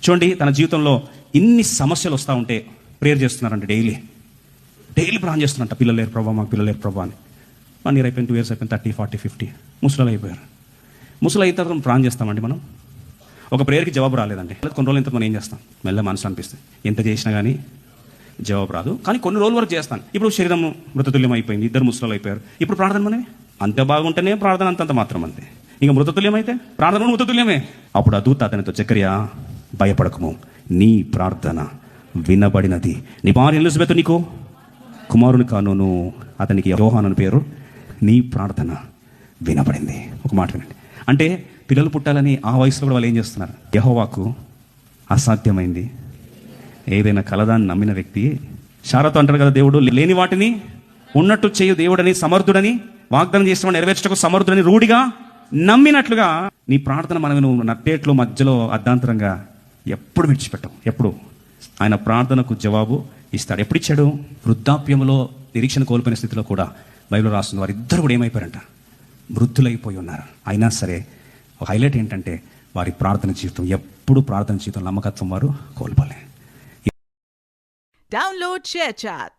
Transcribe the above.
చూడండి, తన జీవితంలో ఇన్ని సమస్యలు వస్తూ ఉంటే ప్రేయర్ చేస్తున్నారంట. డైలీ ప్రార్థన చేస్తున్నారంట. పిల్లలు లేరు ప్రభావ, మాకు పిల్లలు లేరు ప్రభావ అని. 1 year అయిపోయింది, 2 years అయిపోయింది, 30, 40, 50 ముసలు అయిపోయారు. ముసలు అయిన తర్వాత ప్రార్థన చేస్తామండి మనం. ఒక ప్రేయర్కి జవాబు రాలేదండి. కొన్ని రోజులు ఇంత మనం ఏం చేస్తాం? మెల్ల మనసు అనిపిస్తుంది, ఎంత చేసినా కానీ జవాబు రాదు. కానీ కొన్ని రోజుల వరకు చేస్తాను. ఇప్పుడు శరీరం మృతతుల్యం అయిపోయింది, 2 ముసలు అయిపోయారు. ఇప్పుడు ప్రార్థన మనమే అంత బాగుంటేనే ప్రార్థన అంతంత మాత్రం అంతే. ఇంకా మృతతుల్యం అయితే ప్రార్థన కూడా మృతతుల్యమే. అప్పుడు ఆ దూత అతనితో, జకర్యా భయపడకము, నీ ప్రార్థన వినబడినది, నీ భార్య ఎలిజబెత్ నీకు కుమారుని కానును, అతనికి యోహాను అని పేరు, నీ ప్రార్థన వినబడింది. ఒక మాట వినండి. అంటే పిల్లలు పుట్టాలని ఆ వయసులో కూడా వాళ్ళు ఏం చేస్తున్నారు? యెహోవాకు అసాధ్యమైంది ఏదైనా కలదాన్ని నమ్మిన వ్యక్తి. శారతో అంటారు కదా, దేవుడు లేని వాటిని ఉన్నట్టు చేయు దేవుడని, సమర్థుడని, వాగ్దానం చేసిన నెరవేర్చటకు సమర్థుడని రూఢిగా నమ్మినట్లుగా నీ ప్రార్థన మనం నువ్వు నట్టేట్లో మధ్యలో అర్ధాంతరంగా ఎప్పుడు విడిచిపెట్టావు. ఎప్పుడు ఆయన ప్రార్థనకు జవాబు ఇస్తాడు. ఎప్పుడు ఇచ్చాడు? వృద్ధాప్యంలో నిరీక్షణ కోల్పోయిన స్థితిలో కూడా బైబిల్ రాస్తుంది వారిద్దరు కూడా ఏమైపోయారంట? వృద్ధులైపోయి ఉన్నారు. అయినా సరే ఒక హైలైట్ ఏంటంటే వారి ప్రార్థన జీవితం, ఎప్పుడు ప్రార్థన జీవితం నమ్మకత్వం వారు కోల్పోలే. Download ShareChat.